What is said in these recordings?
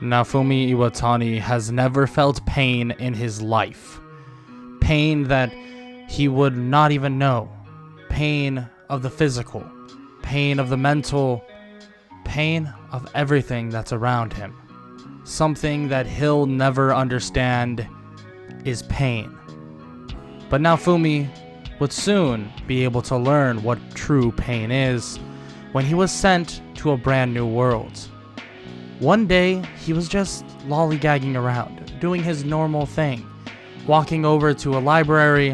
Naofumi Iwatani has never felt pain in his life. Pain that he would not even know. Pain of the physical. Pain of the mental. Pain of everything that's around him. Something that he'll never understand is pain. But Naofumi would soon be able to learn what true pain is when he was sent to a brand new world. One day, he was just lollygagging around, doing his normal thing, walking over to a library,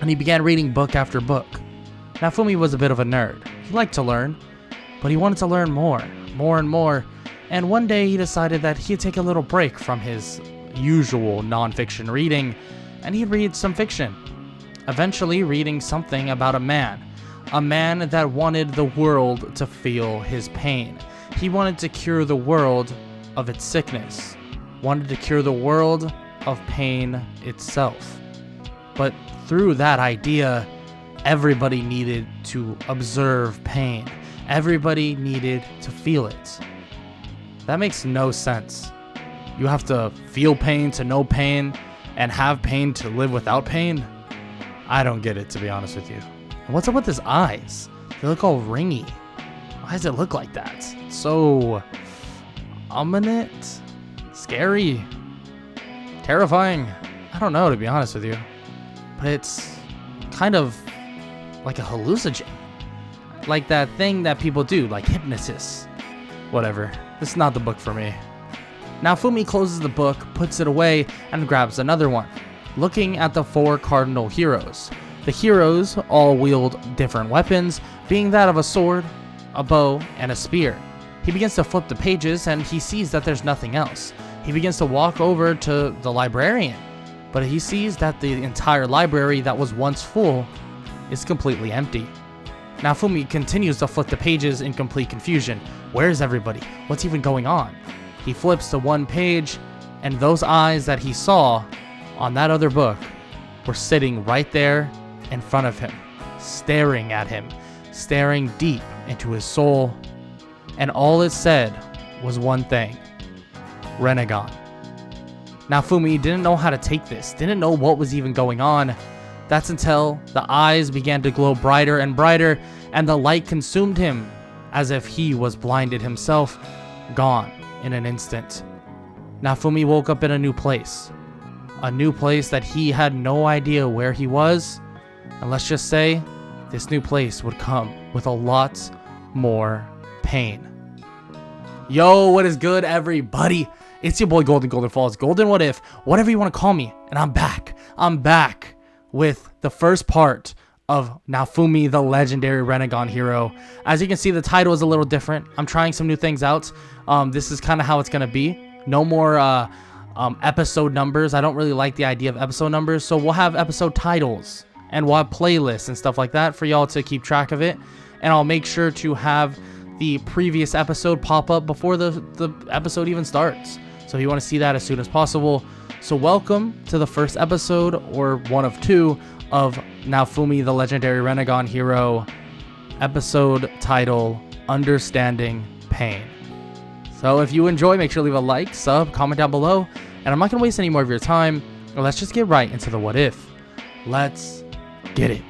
and he began reading book after book. Naofumi was a bit of a nerd. He liked to learn, but he wanted to learn more and more, and one day he decided that he'd take a little break from his usual non-fiction reading, and he'd read some fiction. Eventually reading something about a man that wanted the world to feel his pain. He wanted to cure the world of its sickness, wanted to cure the world of pain itself. But through that idea, everybody needed to observe pain. Everybody needed to feel it. That makes no sense. You have to feel pain to know pain, and have pain to live without pain? I don't get it, to be honest with you. And what's up with his eyes? They look all ringy. Why does it look like that? So ominous, scary, terrifying. I don't know, to be honest with you. But it's kind of like a hallucinogen. Like that thing that people do, like hypnosis. Whatever. This is not the book for me. Naofumi closes the book, puts it away, and grabs another one, looking at the 4 cardinal heroes. The heroes all wield different weapons, being that of a sword, a bow, and a spear. He begins to flip the pages and he sees that there's nothing else. He begins to walk over to the librarian, but he sees that the entire library that was once full is completely empty. Naofumi continues to flip the pages in complete confusion. Where is everybody? What's even going on? He flips to one page, and those eyes that he saw on that other book were sitting right there in front of him, staring at him, staring deep into his soul, and all it said was one thing: Renagon. Naofumi didn't know how to take this, didn't know what was even going on. That's until the eyes began to glow brighter and brighter, and the light consumed him as if he was blinded himself, gone in an instant. Naofumi woke up in a new place that he had no idea where he was, and let's just say this new place would come with a lot more pain. Yo, what is good, everybody? It's your boy Golden Falls, Golden What If, whatever you want to call me, and I'm back with the first part of Naofumi, the legendary Renagon hero. As you can see, the title is a little different. I'm trying some new things out. This is kind of how it's going to be. No more episode numbers. I don't really like the idea of episode numbers, so we'll have episode titles, and we'll have playlists and stuff like that for y'all to keep track of it. And I'll make sure to have the previous episode pop up before the episode even starts. So if you want to see that as soon as possible. So welcome to the first episode, or one of 2, of Naofumi, the legendary Renagon hero, episode title, Understanding Pain. So if you enjoy, make sure to leave a like, sub, comment down below, and I'm not going to waste any more of your time. Let's just get right into the what if. Let's get it.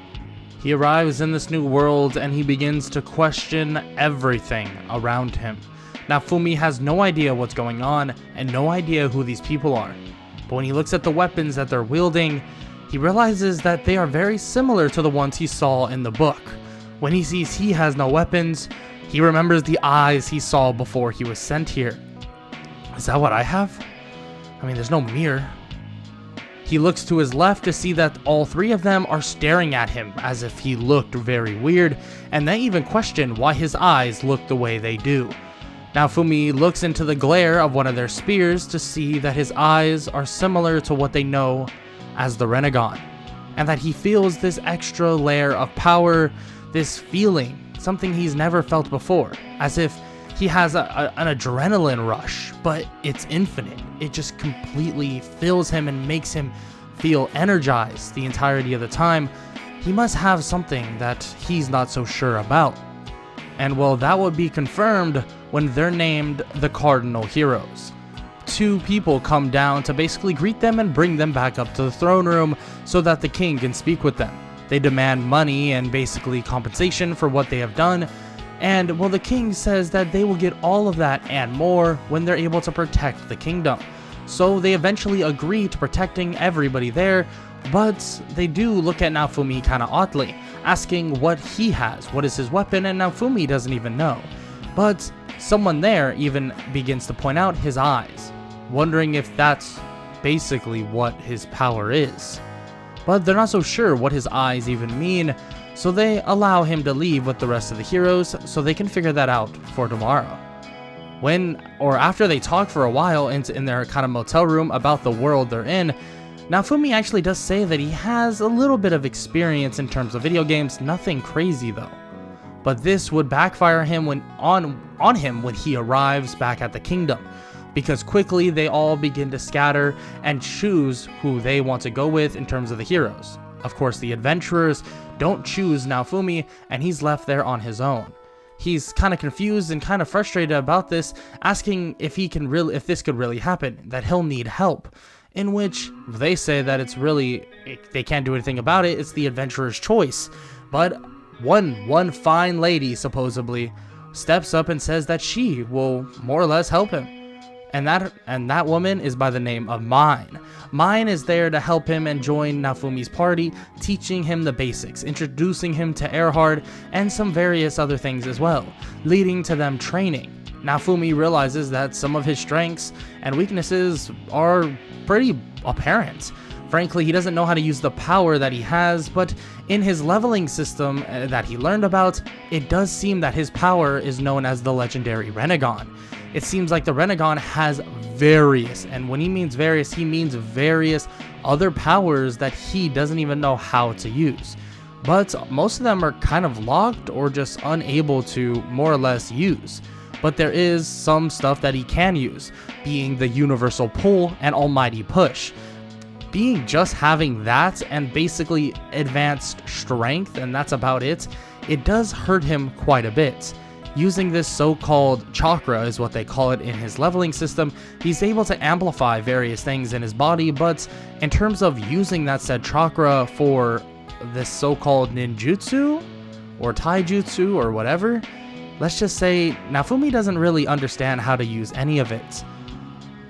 He arrives in this new world and he begins to question everything around him. Naofumi has no idea what's going on and no idea who these people are. But when he looks at the weapons that they're wielding, he realizes that they are very similar to the ones he saw in the book. When he sees he has no weapons, he remembers the eyes he saw before he was sent here. Is that what I have? I mean, there's no mirror. He looks to his left to see that all 3 of them are staring at him as if he looked very weird, and they even question why his eyes look the way they do. Naofumi looks into the glare of one of their spears to see that his eyes are similar to what they know as the Renagon, and that he feels this extra layer of power, this feeling, something he's never felt before, as if he has an adrenaline rush, but it's infinite. It just completely fills him and makes him feel energized the entirety of the time. He must have something that he's not so sure about. And well, that would be confirmed when they're named the Cardinal Heroes. 2 people come down to basically greet them and bring them back up to the throne room so that the king can speak with them. They demand money and basically compensation for what they have done, and well, the king says that they will get all of that and more when they're able to protect the kingdom. So they eventually agree to protecting everybody there, but they do look at Naofumi kind of oddly, asking what he has, what is his weapon, and Naofumi doesn't even know. But someone there even begins to point out his eyes, wondering if that's basically what his power is. But they're not so sure what his eyes even mean, so they allow him to leave with the rest of the heroes so they can figure that out for tomorrow. After they talk for a while in their kind of motel room about the world they're in, Naofumi actually does say that he has a little bit of experience in terms of video games, nothing crazy though. But this would backfire him on him when he arrives back at the kingdom, because quickly they all begin to scatter and choose who they want to go with in terms of the heroes. Of course, the adventurers don't choose Naofumi, and he's left there on his own. He's kind of confused and kind of frustrated about this, asking if this could really happen, that he'll need help. In which they say that they can't do anything about it, it's the adventurer's choice. But one fine lady supposedly steps up and says that she will more or less help him. And that woman is by the name of Mine. Mine is there to help him and join Naofumi's party, teaching him the basics, introducing him to Erhard, and some various other things as well, leading to them training. Naofumi realizes that some of his strengths and weaknesses are pretty apparent. Frankly, he doesn't know how to use the power that he has, but in his leveling system that he learned about, it does seem that his power is known as the legendary Renagon. It seems like the Renagon has various, and when he means various, he means various other powers that he doesn't even know how to use. But most of them are kind of locked or just unable to more or less use. But there is some stuff that he can use, being the universal pull and almighty push. Being just having that and basically advanced strength, and that's about it, it does hurt him quite a bit. Using this so-called chakra is what they call it in his leveling system, he's able to amplify various things in his body, but in terms of using that said chakra for this so-called ninjutsu or taijutsu or whatever, let's just say Naofumi doesn't really understand how to use any of it.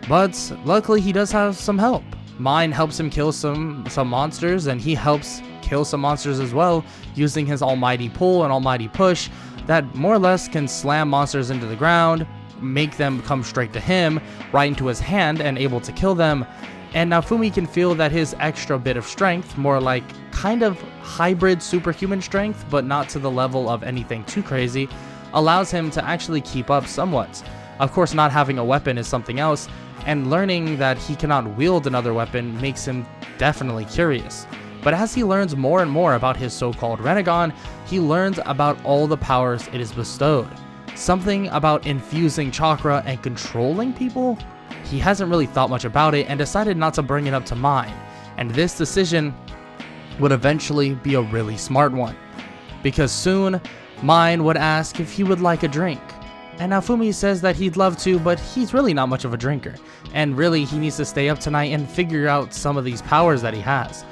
But luckily he does have some help. Mine helps him kill some monsters, and he helps kill some monsters as well, using his almighty pull and almighty push that more or less can slam monsters into the ground, make them come straight to him, right into his hand, and able to kill them. And Naofumi can feel that his extra bit of strength, more like kind of hybrid superhuman strength, but not to the level of anything too crazy, allows him to actually keep up somewhat. Of course, not having a weapon is something else, and learning that he cannot wield another weapon makes him definitely curious. But as he learns more and more about his so-called Renagon, he learns about all the powers it is bestowed. Something about infusing chakra and controlling people? He hasn't really thought much about it and decided not to bring it up to Mine. And this decision would eventually be a really smart one, because soon Mine would ask if he would like a drink. And Naofumi says that he'd love to, but he's really not much of a drinker, and really he needs to stay up tonight and figure out some of these powers that he has.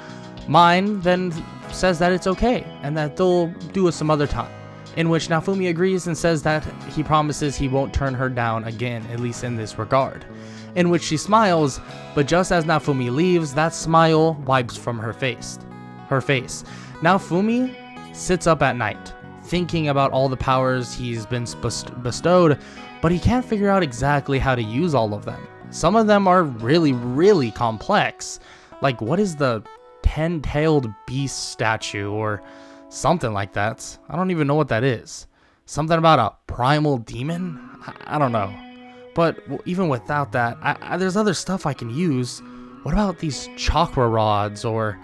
Mine then says that it's okay, and that they'll do it some other time, in which Naofumi agrees and says that he promises he won't turn her down again, at least in this regard. In which she smiles, but just as Naofumi leaves, that smile wipes from her face. Naofumi sits up at night, thinking about all the powers he's been bestowed, but he can't figure out exactly how to use all of them. Some of them are really, really complex. Like, what is the 10-tailed beast statue or something like that? I don't even know what that is. Something about a primal demon? I don't know. But even without that, there's other stuff I can use. What about these chakra rods or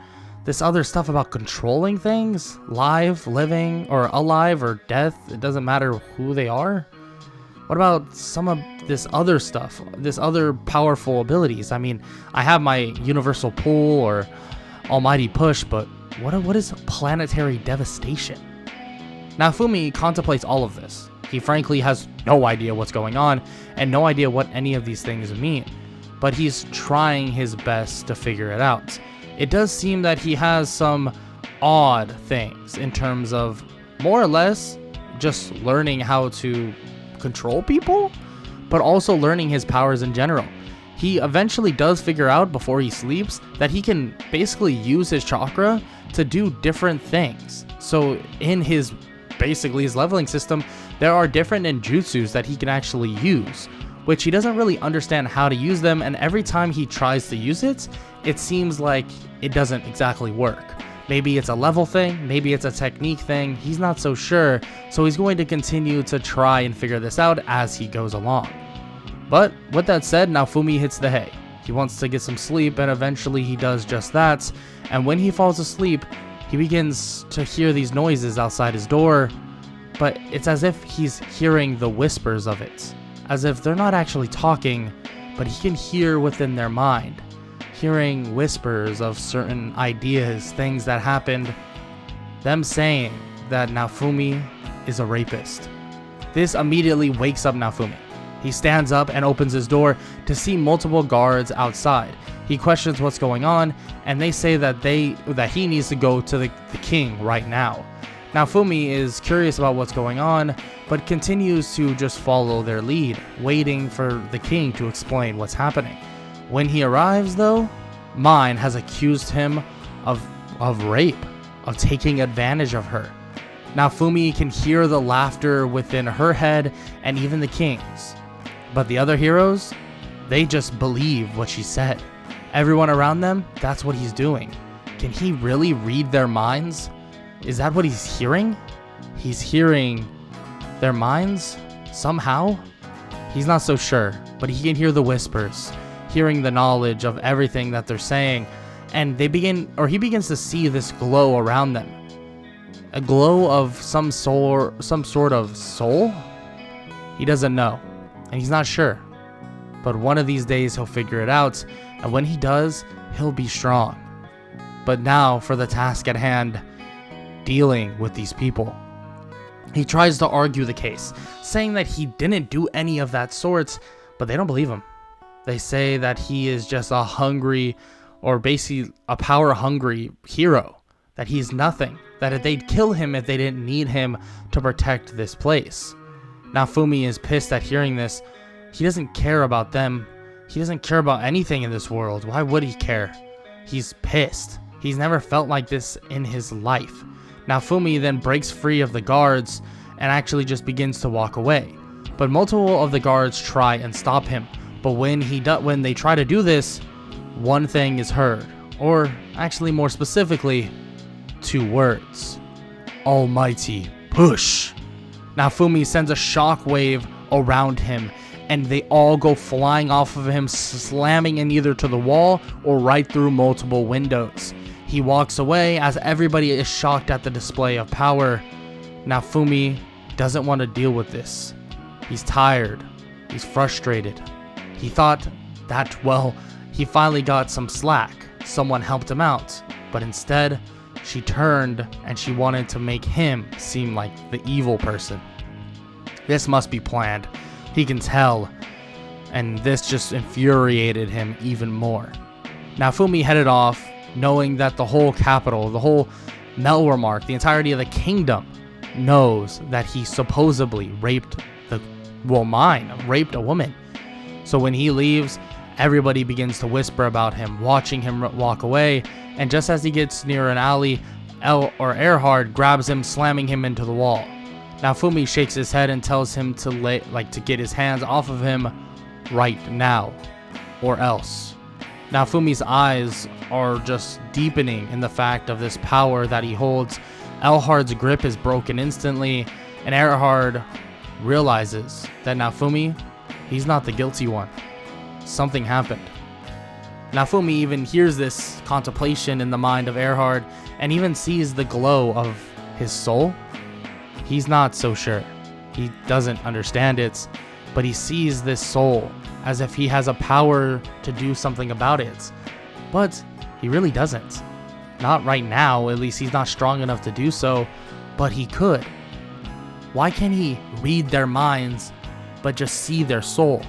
this other stuff about controlling things? Live, living, or alive, or death? It doesn't matter who they are. What about some of this other stuff? This other powerful abilities? I mean, I have my universal pull or almighty push, but what is planetary devastation? Naofumi contemplates all of this, He frankly has no idea what's going on and no idea what any of these things mean, but he's trying his best to figure it out. It does seem that he has some odd things in terms of more or less just learning how to control people, but also learning his powers in general. He eventually does figure out before he sleeps that he can basically use his chakra to do different things. So in his leveling system, there are different ninjutsus that he can actually use, which he doesn't really understand how to use them, and every time he tries to use it, it seems like it doesn't exactly work. Maybe it's a level thing, maybe it's a technique thing, he's not so sure, so he's going to continue to try and figure this out as he goes along. But with that said, Naofumi hits the hay. He wants to get some sleep, and eventually he does just that, and when he falls asleep, he begins to hear these noises outside his door, but it's as if he's hearing the whispers of it, as if they're not actually talking, but he can hear within their mind, hearing whispers of certain ideas, things that happened, them saying that Naofumi is a rapist. This immediately wakes up Naofumi. He stands up and opens his door to see multiple guards outside. He questions what's going on, and they say that he needs to go to the king right now. Naofumi is curious about what's going on, but continues to just follow their lead, waiting for the king to explain what's happening. When he arrives, though, Mine has accused him of rape, of taking advantage of her. Naofumi can hear the laughter within her head and even the king's. But the other heroes, they just believe what she said. Everyone around them, that's what he's doing. Can he really read their minds? Is that what he's hearing? He's hearing their minds somehow? He's not so sure, but he can hear the whispers, hearing the knowledge of everything that they're saying, and he begins to see this glow around them. A glow of some sort of soul? He doesn't know, and he's not sure. But one of these days he'll figure it out, and when he does, he'll be strong. But now for the task at hand, dealing with these people. He tries to argue the case, saying that he didn't do any of that sort, but they don't believe him. They say that he is just a hungry, or basically a power-hungry hero, that he's nothing, that they'd kill him if they didn't need him to protect this place. Naofumi is pissed at hearing this. He doesn't care about them. He doesn't care about anything in this world. Why would he care? He's pissed. He's never felt like this in his life. Naofumi then breaks free of the guards and actually just begins to walk away. But multiple of the guards try and stop him. But when they try to do this, one thing is heard. Or actually more specifically, 2 words. Almighty push. Naofumi sends a shockwave around him, and they all go flying off of him, slamming in either to the wall or right through multiple windows. He walks away as everybody is shocked at the display of power. Naofumi doesn't want to deal with this. He's tired. He's frustrated. He thought that, well, he finally got some slack. Someone helped him out. But instead, she turned and she wanted to make him seem like the evil person. This must be planned. He can tell. And this just infuriated him even more. Naofumi headed off, knowing that the whole capital, the whole Melwarmark, the entirety of the kingdom knows that he supposedly raped a woman. So when he leaves, everybody begins to whisper about him, watching him walk away, and just as he gets near an alley, Erhard grabs him, slamming him into the wall. Naofumi shakes his head and tells him to get his hands off of him right now, or else. Naofumi's eyes are just deepening in the fact of this power that he holds. Erhard's grip is broken instantly, and Erhard realizes that Naofumi, he's not the guilty one. Something happened. Naofumi even hears this contemplation in the mind of Erhard and even sees the glow of his soul. He's not so sure. He doesn't understand it, but he sees this soul as if he has a power to do something about it. But he really doesn't. Not right now, at least he's not strong enough to do so, but he could. Why can't he read their minds but just see their soul?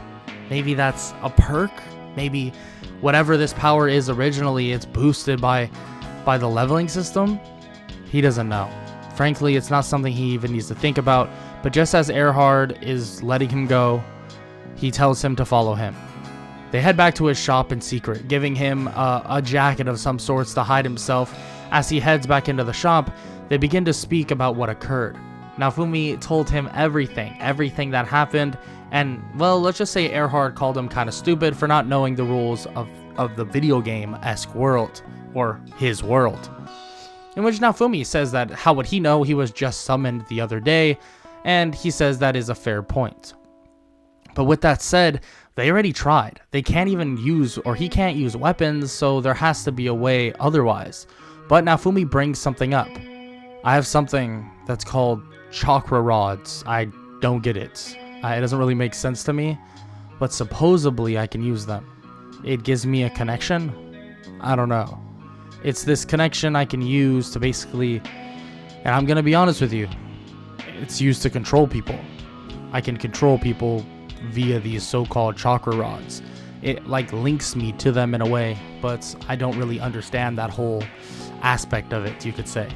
Maybe that's a perk? Maybe whatever this power is originally, it's boosted by the leveling system? He doesn't know. Frankly, it's not something he even needs to think about, but just as Erhard is letting him go, he tells him to follow him. They head back to his shop in secret, giving him a jacket of some sorts to hide himself. As he heads back into the shop, they begin to speak about what occurred. Naofumi told him everything that happened, and, well, let's just say Erhard called him kind of stupid for not knowing the rules of the video game-esque world, or his world. In which Naofumi says that how would he know, he was just summoned the other day, and he says that is a fair point. But with that said, they already tried. They can't even use, or he can't use weapons, so there has to be a way otherwise. But Naofumi brings something up. I have something that's called chakra rods. I don't get it. It doesn't really make sense to me, but supposedly I can use them. It gives me a connection? I don't know. It's this connection I can use to basically, and I'm gonna be honest with you, it's used to control people. I can control people via these so-called chakra rods. It like links me to them in a way, but I don't really understand that whole aspect of it, you could say.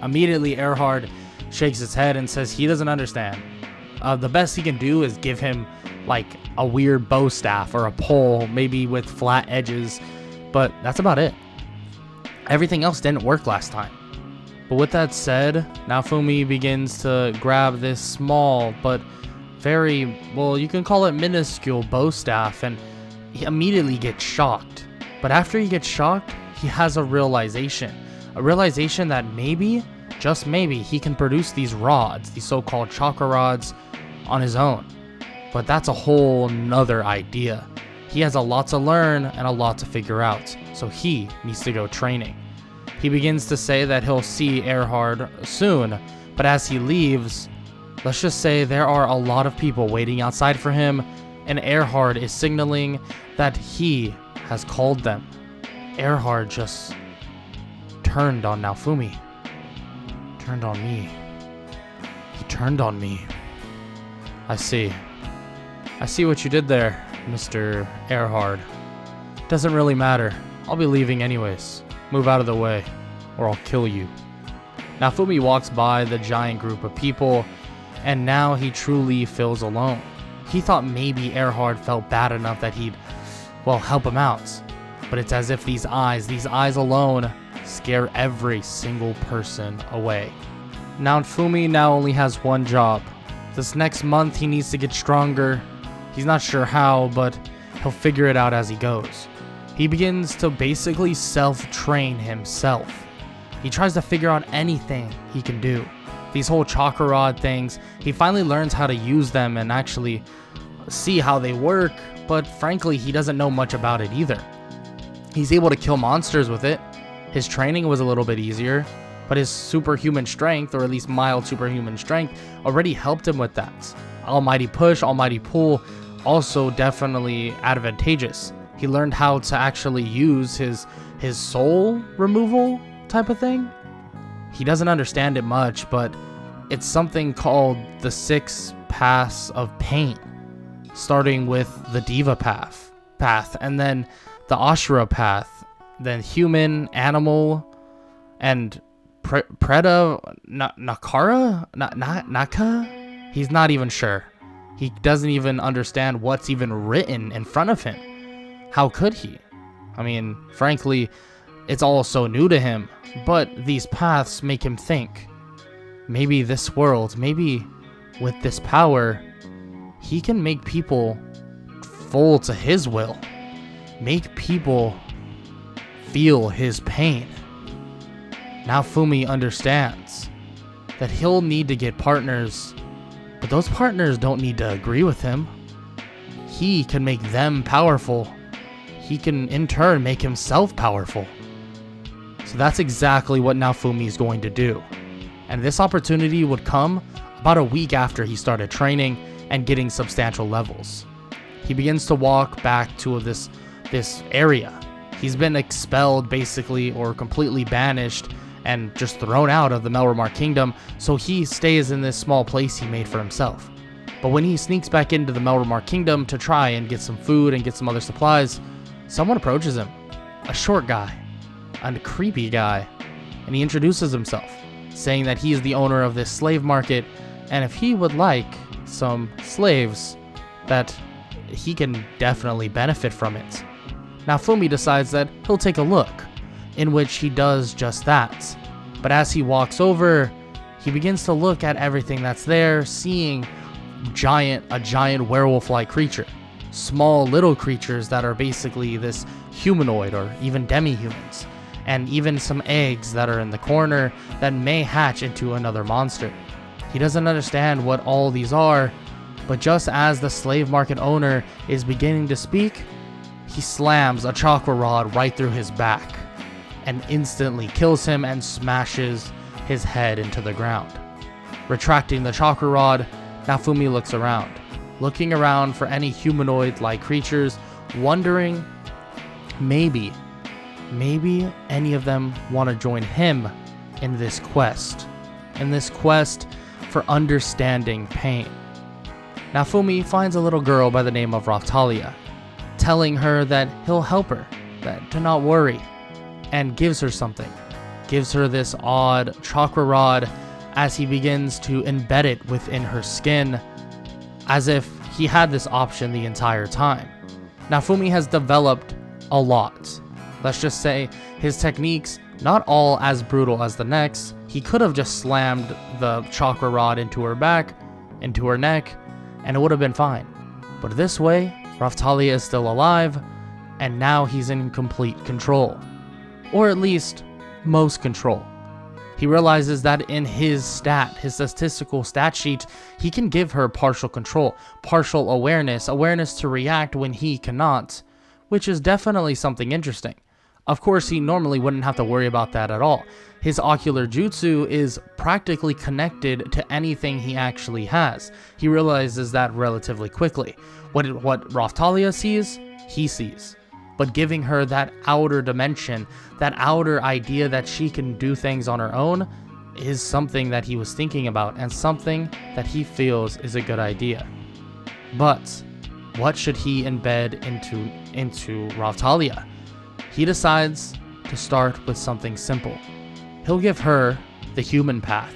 Immediately, Erhard shakes his head and says he doesn't understand. The best he can do is give him like a weird bow staff or a pole, maybe with flat edges, but that's about it. Everything else didn't work last time. But with that said, Naofumi begins to grab this small but very, well, you can call it minuscule bow staff, and he immediately gets shocked. But after he gets shocked, he has a realization that maybe, just maybe, he can produce these rods, these so-called chakra rods, on his own. But that's a whole nother idea. He has a lot to learn and a lot to figure out, so he needs to go training. He begins to say that he'll see Erhard soon, but as he leaves, let's just say there are a lot of people waiting outside for him, and Erhard is signaling that he has called them. Erhard just turned on Naofumi. Turned on me. He turned on me. I see what you did there, Mr. Erhard. Doesn't really matter. I'll be leaving anyways. Move out of the way, or I'll kill you. Naofumi walks by the giant group of people, and now he truly feels alone. He thought maybe Erhard felt bad enough that he'd, well, help him out. But it's as if these eyes alone, scare every single person away. Naofumi now only has one job. This next month he needs to get stronger. He's not sure how, but he'll figure it out as he goes. He begins to basically self-train himself. He tries to figure out anything he can do. These whole chakra rod things, he finally learns how to use them and actually see how they work, but frankly, he doesn't know much about it either. He's able to kill monsters with it. His training was a little bit easier, but his superhuman strength, or at least mild superhuman strength, already helped him with that. Almighty push, almighty pull, also definitely advantageous. He learned how to actually use his soul removal type of thing. He doesn't understand it much, but it's something called the 6 paths of pain, starting with the Diva path, and then the Ashura path, then human, animal, and Preda, Naka? He's not even sure. He doesn't even understand what's even written in front of him. How could he? I mean, frankly, it's all so new to him, but these paths make him think. Maybe this world, maybe with this power, he can make people fold to his will. Make people feel his pain. Naofumi understands that he'll need to get partners, but those partners don't need to agree with him. He can make them powerful. He can in turn make himself powerful. So that's exactly what Naofumi is going to do. And this opportunity would come about a week after he started training and getting substantial levels. He begins to walk back to this area. He's been expelled basically, or completely banished, and just thrown out of the Melromar Kingdom, so he stays in this small place he made for himself. But when he sneaks back into the Melromar Kingdom to try and get some food and get some other supplies, someone approaches him. A short guy. A creepy guy. And he introduces himself, saying that he is the owner of this slave market, and if he would like some slaves, that he can definitely benefit from it. Naofumi decides that he'll take a look, in which he does just that. But as he walks over, he begins to look at everything that's there, seeing a giant werewolf-like creature. Small little creatures that are basically this humanoid or even demi-humans. And even some eggs that are in the corner that may hatch into another monster. He doesn't understand what all these are, but just as the slave market owner is beginning to speak, he slams a chakra rod right through his back and instantly kills him and smashes his head into the ground. Retracting the chakra rod, Naofumi looks around, looking around for any humanoid-like creatures, wondering maybe any of them want to join him in this quest for understanding pain. Naofumi finds a little girl by the name of Raftalia, telling her that he'll help her, that to not worry, and gives her something. Gives her this odd chakra rod as he begins to embed it within her skin, as if he had this option the entire time. Naofumi has developed a lot. Let's just say his techniques, not all as brutal as the next. He could have just slammed the chakra rod into her back, into her neck, and it would have been fine. But this way, Raftalia is still alive, and now he's in complete control. Or at least, most control. He realizes that in his statistical stat sheet, he can give her partial control, partial awareness to react when he cannot, which is definitely something interesting. Of course, he normally wouldn't have to worry about that at all. His ocular jutsu is practically connected to anything he actually has. He realizes that relatively quickly. What Raftalia sees, he sees. But giving her that outer dimension, that outer idea that she can do things on her own, is something that he was thinking about and something that he feels is a good idea. But what should he embed into Raftalia? He decides to start with something simple. He'll give her the human path.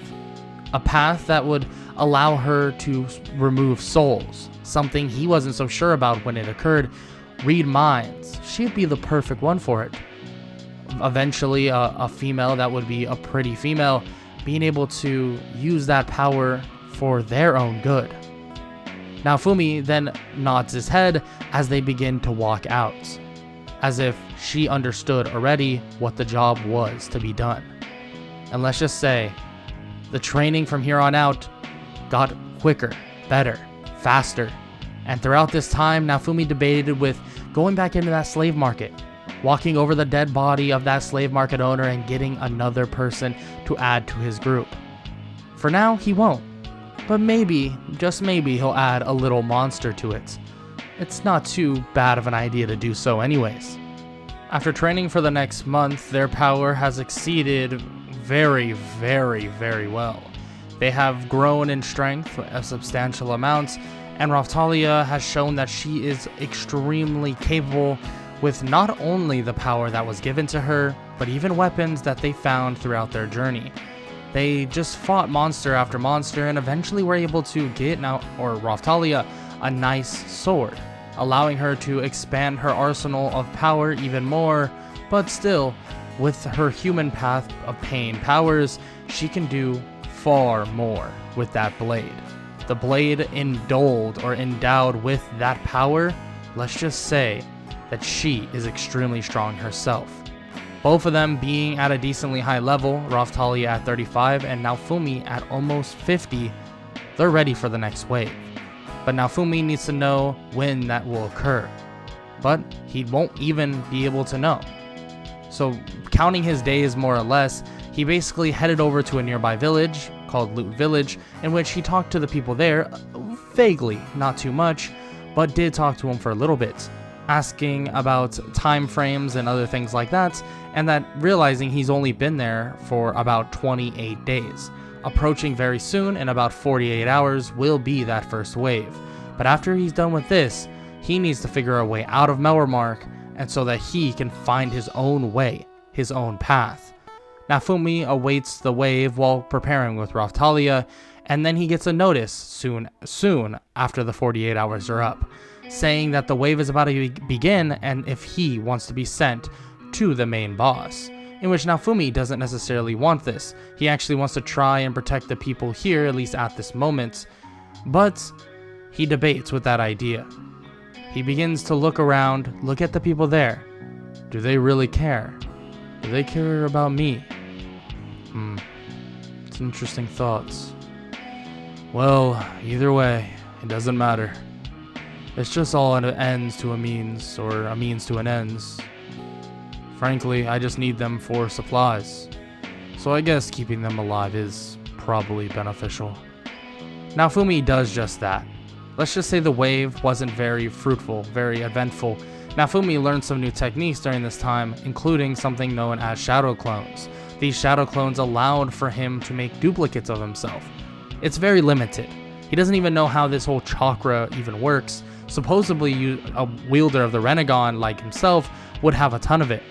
A path that would allow her to remove souls, something he wasn't so sure about when it occurred. Read minds. She'd be the perfect one for it. Eventually, a female that would be a pretty female, being able to use that power for their own good. Naofumi then nods his head as they begin to walk out, as if she understood already what the job was to be done. And let's just say, the training from here on out got quicker, better, faster. And throughout this time, Naofumi debated with going back into that slave market, walking over the dead body of that slave market owner and getting another person to add to his group. For now, he won't. But maybe, just maybe, he'll add a little monster to it. It's not too bad of an idea to do so anyways. After training for the next month, their power has exceeded very, very, very well. They have grown in strength a substantial amount, and Raftalia has shown that she is extremely capable with not only the power that was given to her, but even weapons that they found throughout their journey. They just fought monster after monster and eventually were able to get Raftalia a nice sword, allowing her to expand her arsenal of power even more, but still, with her human path of pain powers, she can do far more with that blade. The blade endowed with that power, let's just say that she is extremely strong herself. Both of them being at a decently high level, Raftalia at 35 and Naofumi at almost 50, they're ready for the next wave. But Naofumi needs to know when that will occur. But he won't even be able to know. So counting his days more or less, he basically headed over to a nearby village called Loot Village, in which he talked to the people there, vaguely, not too much, but did talk to him for a little bit. asking about time frames and other things like that, and that realizing he's only been there for about 28 days. Approaching very soon, in about 48 hours, will be that first wave. But after he's done with this, he needs to figure a way out of Melormark, and so that he can find his own way, his own path. Naofumi awaits the wave while preparing with Raphtalia, and then he gets a notice soon after the 48 hours are up, saying that the wave is about to begin and if he wants to be sent to the main boss, in which Naofumi doesn't necessarily want this. He actually wants to try and protect the people here, at least at this moment, but he debates with that idea. He begins to look around, look at the people there. Do they really care? Do they care about me? It's interesting thoughts. Well, either way, it doesn't matter. It's just all an ends to a means, or a means to an ends. Frankly, I just need them for supplies. So I guess keeping them alive is probably beneficial. Naofumi does just that. Let's just say the wave wasn't very fruitful, very eventful. Naofumi learned some new techniques during this time, including something known as shadow clones. These shadow clones allowed for him to make duplicates of himself. It's very limited. He doesn't even know how this whole chakra even works. Supposedly, a wielder of the Renagon like himself would have a ton of it.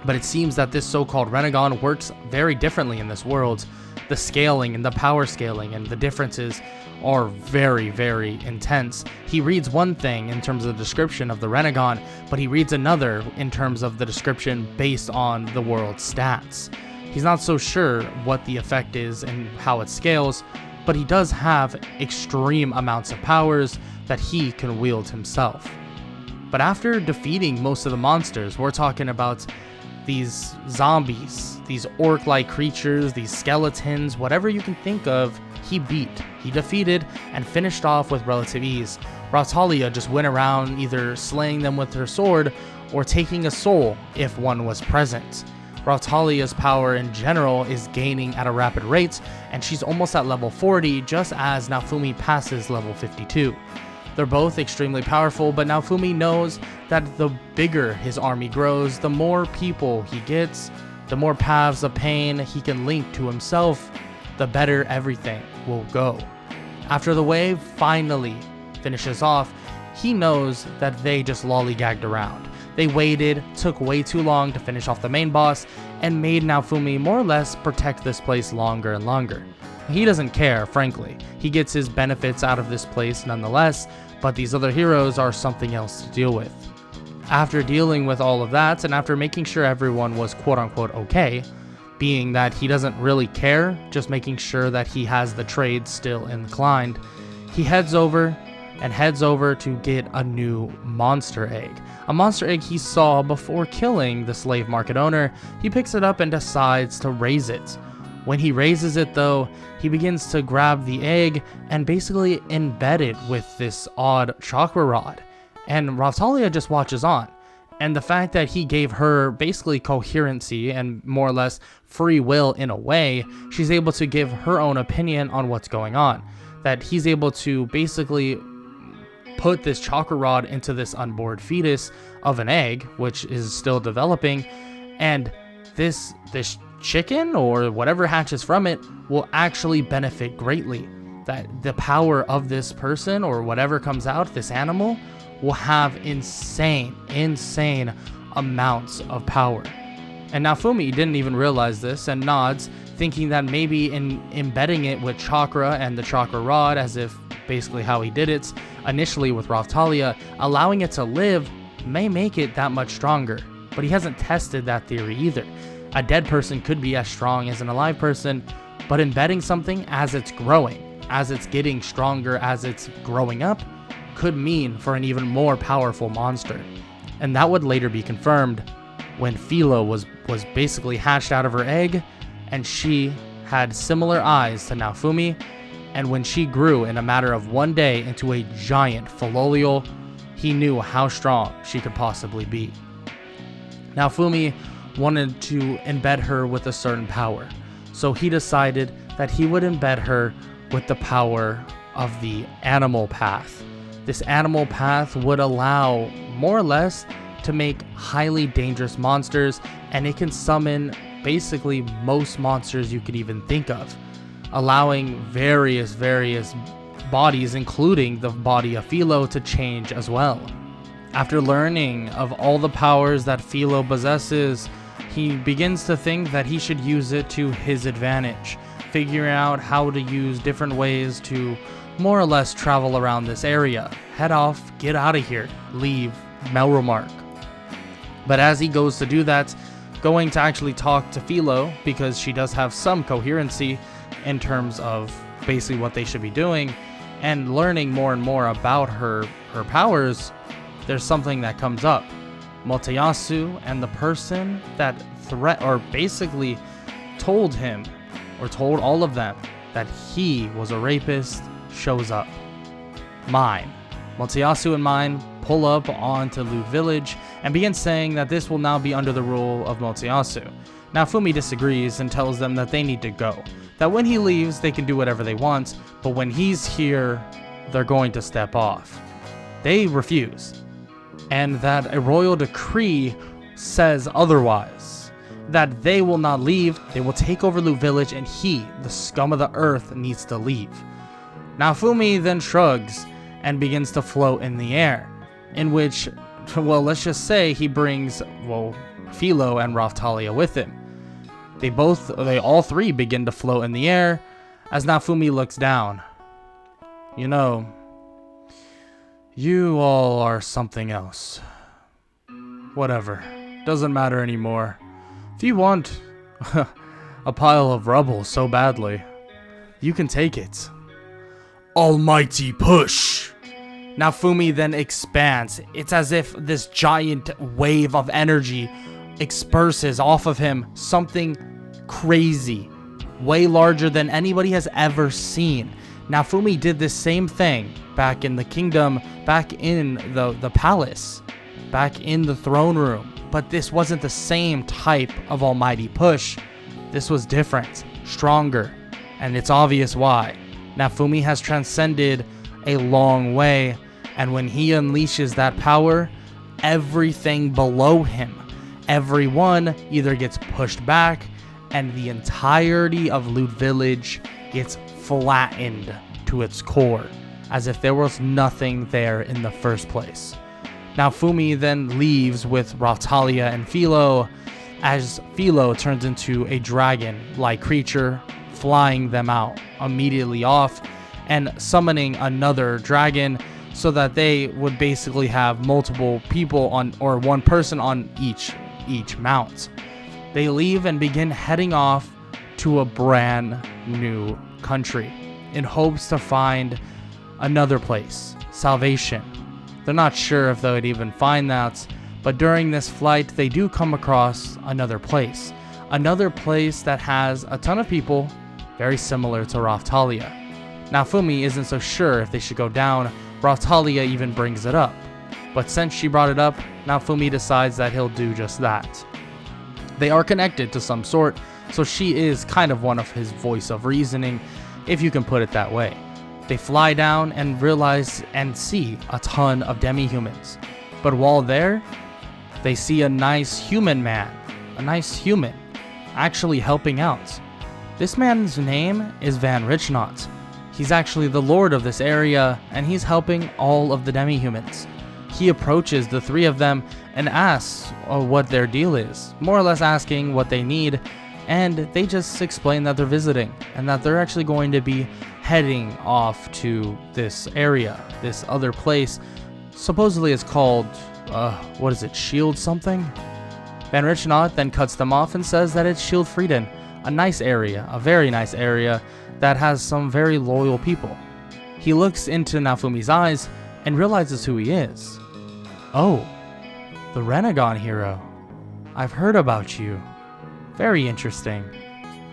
But it seems that this so-called Renagon works very differently in this world. The scaling and the power scaling and the differences are very, very intense. He reads one thing in terms of the description of the Renagon, but he reads another in terms of the description based on the world's stats. He's not so sure what the effect is and how it scales, but he does have extreme amounts of powers that he can wield himself. But after defeating most of the monsters, we're talking about these zombies, these orc-like creatures, these skeletons, whatever you can think of, he defeated, and finished off with relative ease. Raphtalia just went around either slaying them with her sword or taking a soul if one was present. Raphtalia's power in general is gaining at a rapid rate, and she's almost at level 40 just as Naofumi passes level 52. They're both extremely powerful, but Naofumi knows that the bigger his army grows, the more people he gets, the more paths of pain he can link to himself, the better everything will go. After the wave finally finishes off, he knows that they just lollygagged around. They waited, took way too long to finish off the main boss, and made Naofumi more or less protect this place longer and longer. He doesn't care, frankly. He gets his benefits out of this place nonetheless, but these other heroes are something else to deal with. After dealing with all of that, and after making sure everyone was quote-unquote okay, being that he doesn't really care, just making sure that he has the trade still inclined, he heads over to get a new monster egg. A monster egg he saw before killing the slave market owner. He picks it up and decides to raise it. When he raises it though, he begins to grab the egg and basically embed it with this odd chakra rod. And Raphtalia just watches on. And the fact that he gave her basically coherency and more or less free will in a way, she's able to give her own opinion on what's going on. That he's able to basically put this chakra rod into this unborn fetus of an egg, which is still developing, and this chicken or whatever hatches from it will actually benefit greatly. That the power of this person or whatever comes out, this animal, will have insane amounts of power. And Naofumi didn't even realize this and nods, thinking that maybe in embedding it with chakra and the chakra rod, as if basically how he did it initially with Raphtalia, allowing it to live may make it that much stronger. But he hasn't tested that theory either. A dead person could be as strong as an alive person, but embedding something as it's growing, as it's getting stronger, as it's growing up, could mean for an even more powerful monster. And that would later be confirmed when Philo was basically hatched out of her egg, and she had similar eyes to Naofumi, and when she grew in a matter of one day into a giant Philolial, he knew how strong she could possibly be. Naofumi wanted to embed her with a certain power, so he decided that he would embed her with the power of the animal path. This animal path would allow, more or less, to make highly dangerous monsters, and it can summon basically most monsters you could even think of, allowing various bodies, including the body of Philo, to change as well. After learning of all the powers that Philo possesses, he begins to think that he should use it to his advantage, figuring out how to use different ways to more or less travel around this area. Head off, get out of here, leave, Melromark. But as he goes to do that, going to actually talk to Philo, because she does have some coherency in terms of basically what they should be doing, and learning more and more about her powers, there's something that comes up. Motoyasu and the person that basically told him, or told all of them, that he was a rapist, shows up. Mine. Motoyasu and Mine pull up onto Loot Village and begin saying that this will now be under the rule of Motoyasu. Naofumi disagrees and tells them that they need to go, that when he leaves they can do whatever they want, but when he's here they're going to step off. They refuse, and that a royal decree says otherwise, that they will not leave, they will take over Loot Village, and he, the scum of the earth, needs to leave. Naofumi then shrugs and begins to float in the air, in which, well, let's just say he brings, Philo and Raphtalia with him. They all three begin to float in the air as Naofumi looks down. You know, you all are something else. Whatever, doesn't matter anymore. If you want a pile of rubble so badly, you can take it. Almighty push! Naofumi then expands. It's as if this giant wave of energy disperses off of him, something crazy, way larger than anybody has ever seen. Naofumi did the same thing back in the kingdom, back in the palace, back in the throne room, but this wasn't the same type of almighty push. This was different, stronger, and it's obvious why. Naofumi has transcended a long way, and when he unleashes that power, everything below him, everyone either gets pushed back, and the entirety of Loot Village gets flattened to its core, as if there was nothing there in the first place. Naofumi then leaves with Raphtalia and Philo, as Philo turns into a dragon-like creature, flying them out immediately off and summoning another dragon, so that they would basically have multiple people on, or one person on each mount. They leave and begin heading off to a brand new country in hopes to find another place, salvation. They're not sure if they would even find that, but during this flight they do come across another place that has a ton of people very similar to Raphtalia. Naofumi isn't so sure if they should go down. Raphtalia even brings it up, but since she brought it up, Naofumi decides that he'll do just that. They are connected to some sort, so she is kind of one of his voice of reasoning, if you can put it that way. They fly down and realize and see a ton of demi-humans, but while there, they see a nice human man, actually helping out. This man's name is Van Richnot. He's actually the lord of this area, and he's helping all of the demi-humans. He approaches the three of them and asks what their deal is, more or less asking what they need, and they just explain that they're visiting, and that they're actually going to be heading off to this area, this other place. Supposedly it's called, Shield something? Van Richnot then cuts them off and says that it's Shield Frieden, a nice area, a very nice area, that has some very loyal people. He looks into Naofumi's eyes and realizes who he is. Oh, the Renagon hero. I've heard about you. Very interesting.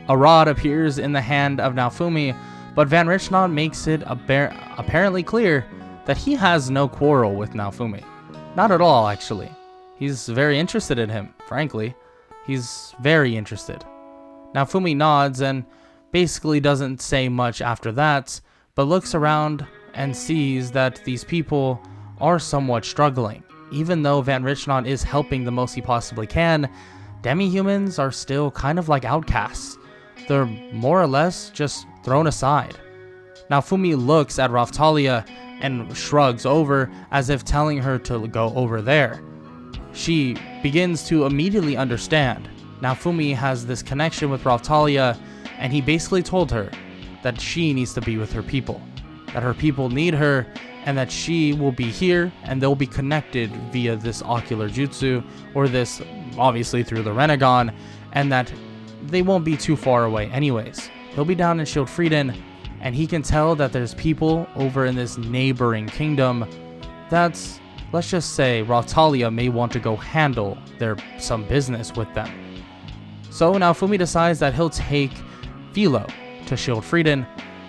A rod appears in the hand of Naofumi, but Van Richnot makes it apparently clear that he has no quarrel with Naofumi. Not at all, actually. He's very interested in him, frankly. He's very interested. Naofumi nods and basically doesn't say much after that, but looks around and sees that these people are somewhat struggling. Even though Van Richnant is helping the most he possibly can, demi-humans are still kind of like outcasts. They're more or less just thrown aside. Naofumi looks at Raphtalia and shrugs over as if telling her to go over there. She begins to immediately understand. Naofumi has this connection with Raphtalia, and he basically told her that she needs to be with her people, that her people need her, and that she will be here and they'll be connected via this ocular jutsu, or this obviously through the Renagon, and that they won't be too far away anyways. He'll be down in Schildfrieden, and he can tell that there's people over in this neighboring kingdom that's, let's just say, Raphtalia may want to go handle some business with them. So Naofumi decides that he'll take Philo to Schildfrieden,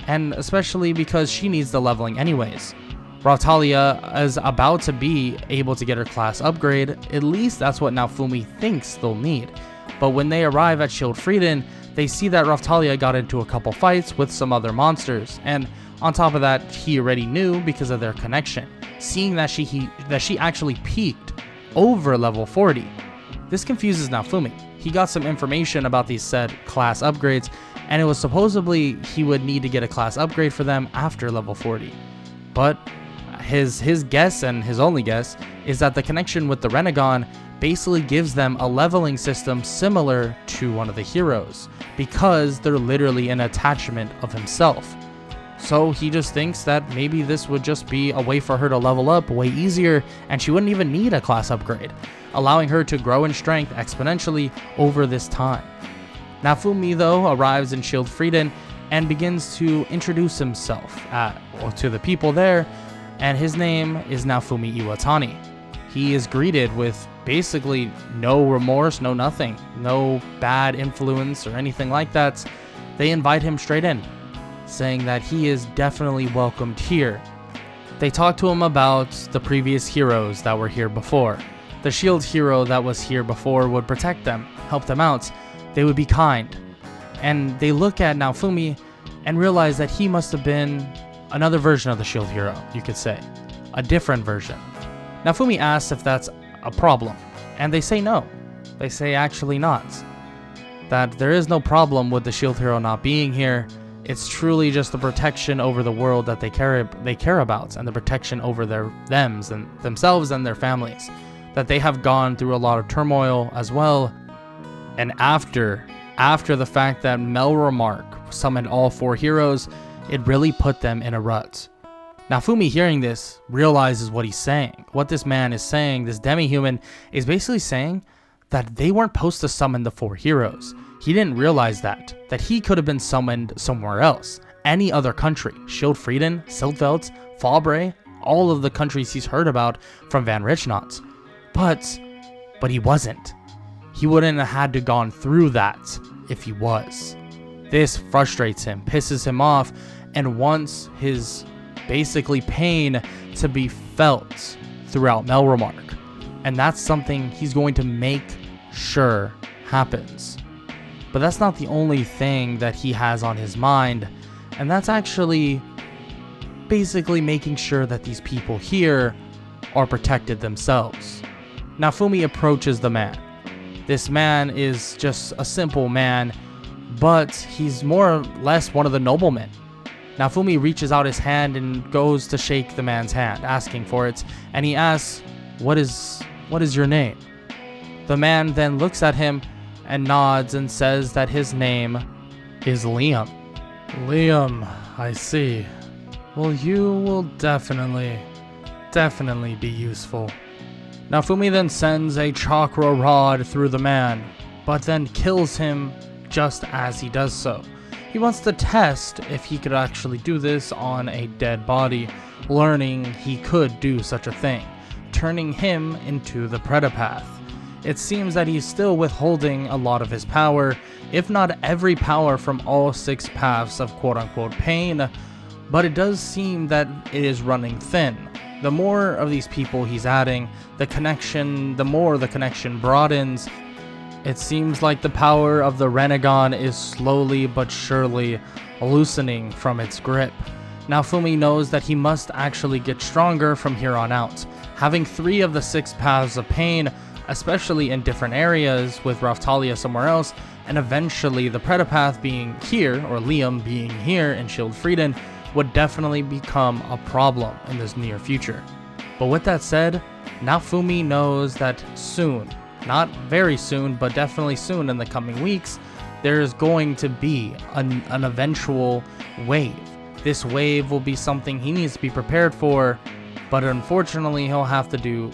and especially because she needs the leveling anyways. Raphtalia is about to be able to get her class upgrade, at least that's what Naofumi thinks they'll need. But when they arrive at Schildfrieden, they see that Raphtalia got into a couple fights with some other monsters, and on top of that, he already knew because of their connection, seeing that she actually peaked over level 40. This confuses Naofumi. He got some information about these said class upgrades, and it was supposedly he would need to get a class upgrade for them after level 40. But his guess, and his only guess, is that the connection with the Renagon basically gives them a leveling system similar to one of the heroes, because they're literally an attachment of himself. So he just thinks that maybe this would just be a way for her to level up way easier, and she wouldn't even need a class upgrade, allowing her to grow in strength exponentially over this time. Naofumi, though, arrives in Schildfrieden and begins to introduce himself to the people there, and his name is Naofumi Iwatani. He is greeted with basically no remorse, no nothing, no bad influence or anything like that. They invite him straight in, saying that he is definitely welcomed here. They talk to him about the previous heroes that were here before. The shield hero that was here before would protect them, help them out. They would be kind. And they look at Naofumi and realize that he must have been another version of the shield hero, you could say. A different version. Naofumi asks if that's a problem, and they say no. They say actually not. That there is no problem with the shield hero not being here. It's truly just the protection over the world that they care about, and the protection over themselves and their families. That they have gone through a lot of turmoil as well. And after the fact that Melromark summoned all 4 heroes, it really put them in a rut. Naofumi, hearing this, realizes what he's saying. What this man is saying, this demi-human, is basically saying that they weren't supposed to summon the 4 heroes. He didn't realize that he could have been summoned somewhere else. Any other country. Schildfrieden, Siltveld, Fabre, all of the countries he's heard about from Van Richnant. But he wasn't. He wouldn't have had to gone through that if he was. This frustrates him, pisses him off, and wants his basically pain to be felt throughout Melromark. And that's something he's going to make sure happens. But that's not the only thing that he has on his mind, and that's actually basically making sure that these people here are protected themselves. Naofumi approaches the man. This man is just a simple man, but he's more or less one of the noblemen. Naofumi reaches out his hand and goes to shake the man's hand, asking for it, and he asks, what is your name? The man then looks at him and nods and says that his name is Liam. Liam, I see. Well, you will definitely be useful. Naofumi then sends a chakra rod through the man, but then kills him just as he does so. He wants to test if he could actually do this on a dead body, learning he could do such a thing, turning him into the Predapath. It seems that he's still withholding a lot of his power, if not every power from all 6 paths of quote-unquote pain, but it does seem that it is running thin. The more of these people he's adding, the more the connection broadens. It seems like the power of the Renagon is slowly but surely loosening from its grip, Naofumi knows that he must actually get stronger from here on out, having 3 of the 6 paths of pain, especially in different areas, with Raphtalia somewhere else, and eventually the Predapath being here, or Liam being here in Shield Frieden, would definitely become a problem in this near future. But with that said, Naofumi knows that soon, not very soon, but definitely soon in the coming weeks, there is going to be an eventual wave. This wave will be something he needs to be prepared for, but unfortunately he'll have to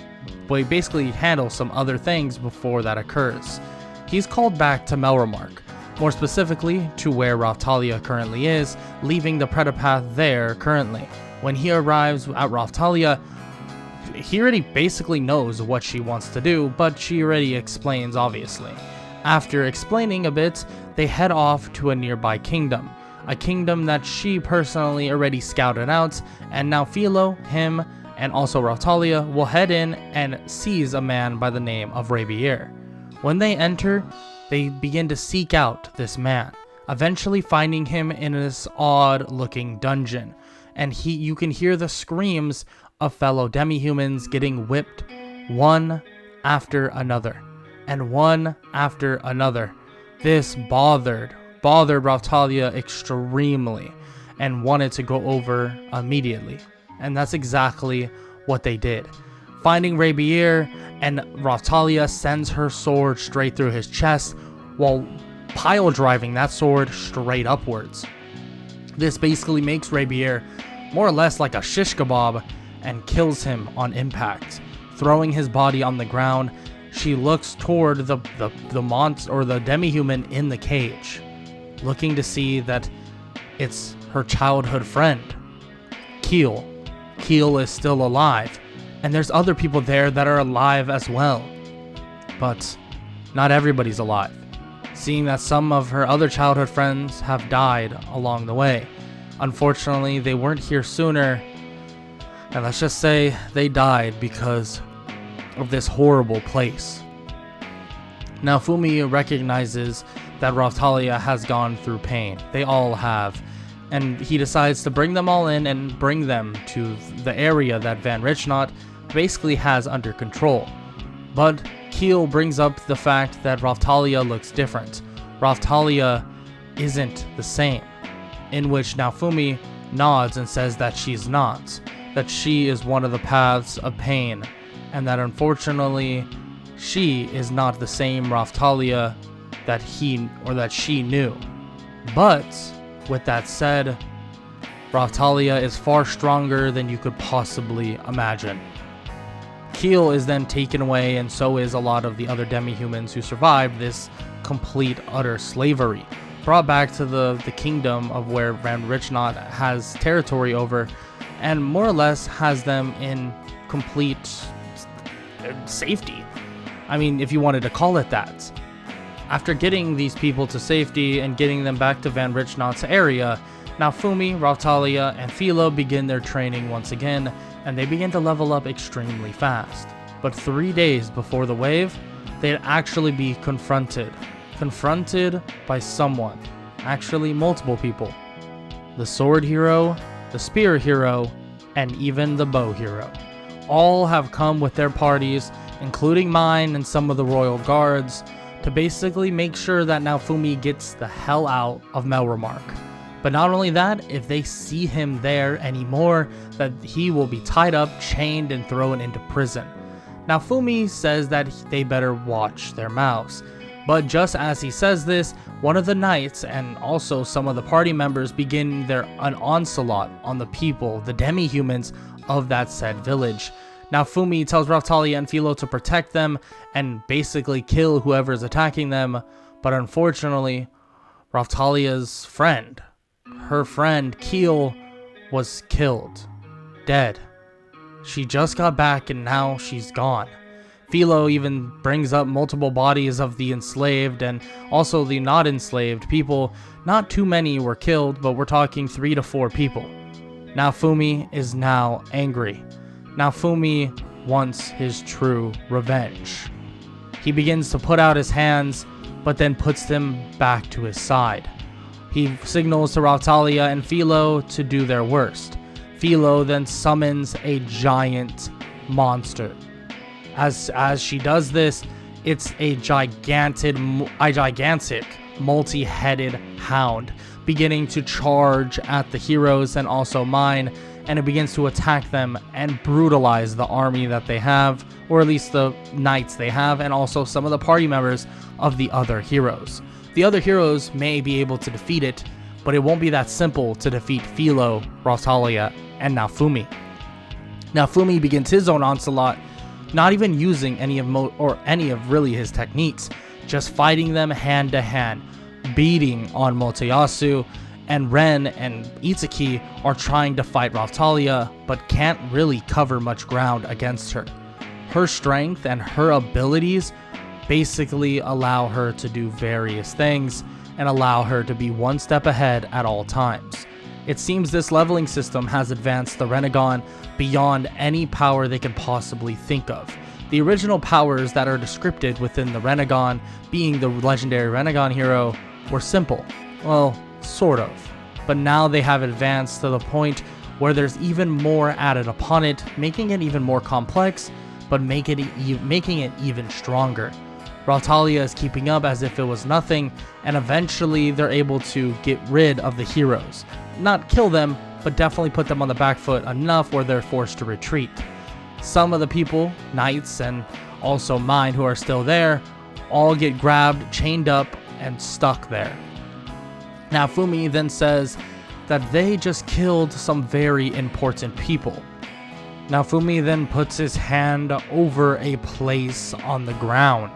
basically handle some other things before that occurs. He's called back to Melromark, more specifically to where Raphtalia currently is, leaving the Predapath there currently. When he arrives at Raphtalia, he already basically knows what she wants to do, but she already explains obviously. After explaining a bit, they head off to a nearby kingdom. A kingdom that she personally already scouted out, and now Philo, him, and also Raphtalia will head in and seize a man by the name of Rabier. When they enter, they begin to seek out this man, eventually finding him in this odd-looking dungeon, and you can hear the screams of fellow demi-humans getting whipped one after another, and one after another. This bothered Raphtalia extremely and wanted to go over immediately, and that's exactly what they did. Finding Rabier, and Raphtalia sends her sword straight through his chest while pile driving that sword straight upwards. This basically makes Rabier more or less like a shish kebab and kills him on impact. Throwing his body on the ground, she looks toward the monster or the demi-human in the cage, looking to see that it's her childhood friend, Keel. Keel is still alive, and there's other people there that are alive as well. But not everybody's alive, seeing that some of her other childhood friends have died along the way. Unfortunately, they weren't here sooner, and let's just say they died because of this horrible place. Naofumi recognizes that Raphtalia has gone through pain. They all have. And he decides to bring them all in and bring them to the area that Van Richnot basically has under control. But Keel brings up the fact that Raphtalia looks different. Raphtalia isn't the same, in which Naofumi nods and says that she's not, that she is one of the paths of pain, and that unfortunately she is not the same Raphtalia that she knew. But with that said, Raphtalia is far stronger than you could possibly imagine. Keel is then taken away, and so is a lot of the other demi-humans who survived this complete utter slavery, brought back to the kingdom of where Van Richnot has territory over, and more or less has them in complete safety. I mean, if you wanted to call it that. After getting these people to safety and getting them back to Van Richnot's area, Naofumi, Raphtalia, and Philo begin their training once again, and they begin to level up extremely fast. But 3 days before the wave, they'd actually be confronted by someone, actually multiple people. The sword hero, the spear hero, and even the bow hero. All have come with their parties, including mine and some of the royal guards, to basically make sure that Naofumi gets the hell out of Melromark. But not only that, if they see him there anymore, that he will be tied up, chained, and thrown into prison. Naofumi says that they better watch their mouths. But just as he says this, one of the knights and also some of the party members begin an onslaught on the people, the demi-humans of that said village. Naofumi tells Raphtalia and Philo to protect them and basically kill whoever is attacking them, but unfortunately, Raphtalia's friend, her friend Keel, was killed, dead. She just got back and now she's gone. Philo even brings up multiple bodies of the enslaved and also the not enslaved people. Not too many were killed, but we're talking 3 to 4 people. Naofumi is now angry. Naofumi wants his true revenge. He begins to put out his hands, but then puts them back to his side. He signals to Rautalia and Philo to do their worst. Philo then summons a giant monster. As she does this, it's a gigantic multi-headed hound beginning to charge at the heroes and also mine, and it begins to attack them and brutalize the army that they have, or at least the knights they have, and also some of the party members of the other heroes. The other heroes may be able to defeat it, but it won't be that simple to defeat Philo, Rautalia, and Naofumi. Naofumi begins his own onslaught, not even using any of really his techniques, just fighting them hand to hand, beating on Motoyasu, and Ren and Itsuki are trying to fight Rautalia, but can't really cover much ground against her. Her strength and her abilities basically allow her to do various things and allow her to be one step ahead at all times. It seems this leveling system has advanced the Renagon beyond any power they could possibly think of. The original powers that are described within the Renagon, being the legendary Renagon hero, were simple. Well, sort of. But now they have advanced to the point where there's even more added upon it, making it even more complex, but making it even stronger. Rautalia is keeping up as if it was nothing, and eventually they're able to get rid of the heroes. Not kill them, but definitely put them on the back foot enough where they're forced to retreat. Some of the people, knights and also mine who are still there, all get grabbed, chained up, and stuck there. Naofumi then says that they just killed some very important people. Naofumi then puts his hand over a place on the ground.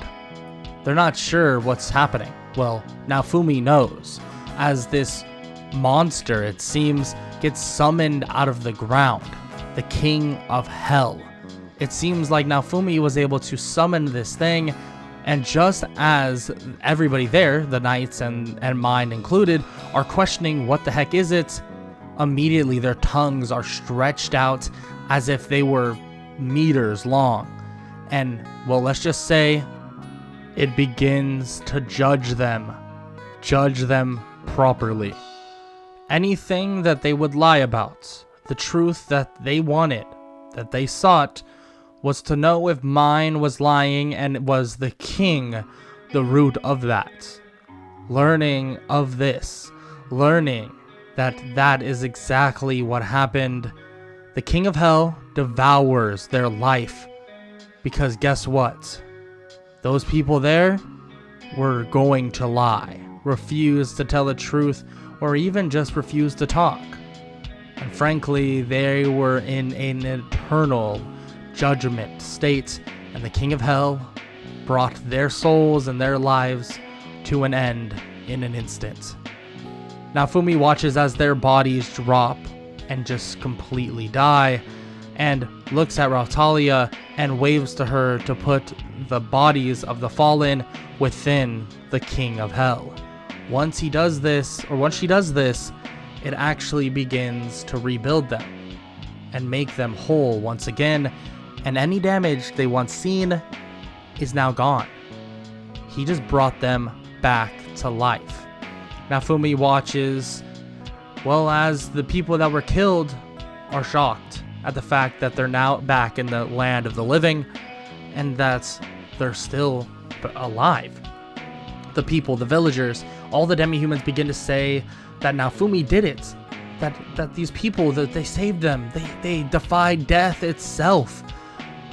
They're not sure what's happening. Well, Naofumi knows, as this monster, it seems, gets summoned out of the ground, the King of Hell. It seems like Naofumi was able to summon this thing, and just as everybody there, the knights and mine included, are questioning what the heck is it, immediately their tongues are stretched out as if they were meters long. And, well, let's just say it begins to judge them properly. Anything that they would lie about, the truth that they wanted, that they sought, was to know if mine was lying and was the king the root of that. Learning of this, learning that that is exactly what happened, the King of Hell devours their life. Because guess what? Those people there were going to lie, refuse to tell the truth, or even just refuse to talk. And frankly, they were in an eternal judgment state, and the King of Hell brought their souls and their lives to an end in an instant. Naofumi watches as their bodies drop and just completely die, and looks at Rautalia and waves to her to put the bodies of the fallen within the King of Hell. Once she does this, it actually begins to rebuild them and make them whole once again, and any damage they once seen is now gone. He just brought them back to life. Naofumi watches, well, as the people that were killed are shocked at the fact that they're now back in the land of the living and that they're still alive. The people, the villagers, all the demi-humans begin to say that Naofumi did it, that these people, that they saved them, they defied death itself.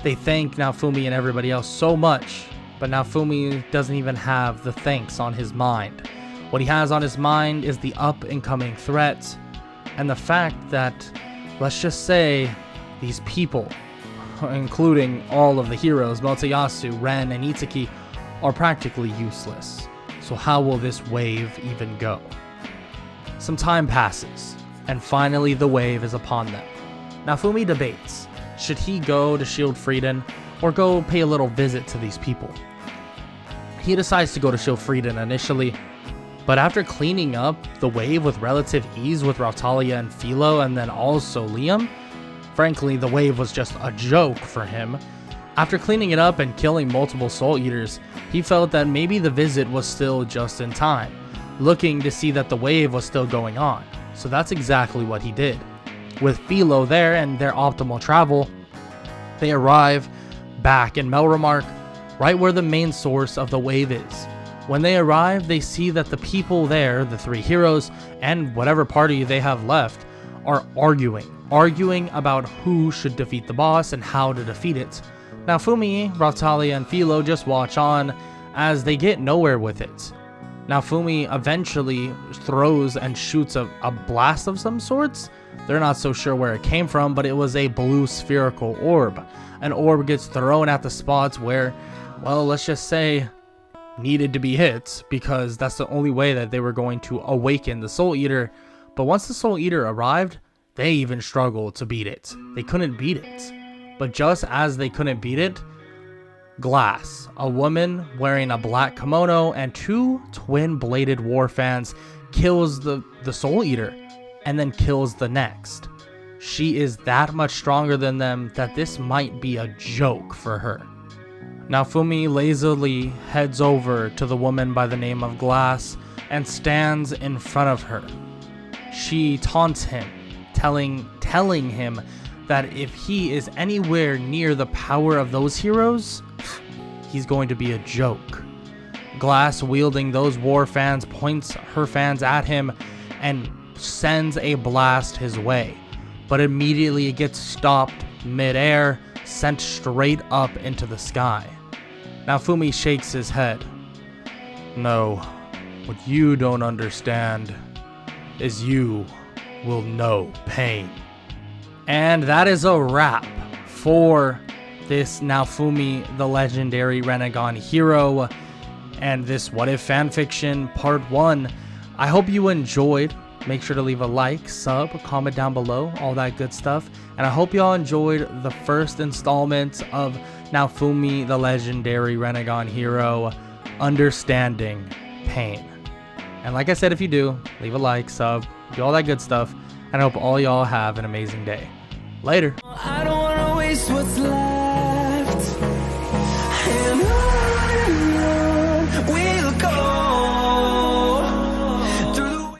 They thank Naofumi and everybody else so much, but Naofumi doesn't even have the thanks on his mind. What he has on his mind is the up-and-coming threat, and the fact that, let's just say, these people, including all of the heroes, Motoyasu, Ren, and Itsuki, are practically useless. So how will this wave even go? Some time passes, and finally the wave is upon them. Naofumi debates, should he go to Shield Frieden or go pay a little visit to these people? He decides to go to Shield Frieden initially, but after cleaning up the wave with relative ease with Rautalia and Philo and then also Liam, frankly the wave was just a joke for him. After cleaning it up and killing multiple Soul Eaters, he felt that maybe the visit was still just in time. looking to see that the wave was still going on. So that's exactly what he did. With Philo there and their optimal travel, they arrive back in Melromark, right where the main source of the wave is. When they arrive, they see that the people there, the three heroes, and whatever party they have left, are arguing about who should defeat the boss and how to defeat it. Naofumi, Raphtalia, and Philo just watch on as they get nowhere with it. Naofumi eventually throws and shoots a blast of some sorts. They're not so sure where it came from, but it was a blue spherical orb. An orb gets thrown at the spots where, well, let's just say, needed to be hit, because that's the only way that they were going to awaken the Soul Eater. But once the Soul Eater arrived, they even struggled to beat it. They couldn't beat it. But just as they couldn't beat it, Glass, a woman wearing a black kimono and two twin-bladed war fans, kills the Soul Eater and then kills the next. She is that much stronger than them that this might be a joke for her. Naofumi lazily heads over to the woman by the name of Glass and stands in front of her. She taunts him, telling him that if he is anywhere near the power of those heroes, he's going to be a joke. Glass, wielding those war fans, points her fans at him and sends a blast his way, but immediately it gets stopped mid-air, sent straight up into the sky. Naofumi shakes his head. No, what you don't understand is you will know pain. And that is a wrap for this Naofumi, the legendary Renagon hero, and this What If fanfiction part 1. I hope you enjoyed. Make sure to leave a like, sub, comment down below, all that good stuff. And I hope y'all enjoyed the first installment of Naofumi, the legendary Renagon hero, understanding pain. And like I said, if you do, leave a like, sub, do all that good stuff. And I hope all y'all have an amazing day. Later. I don't wanna waste what's left.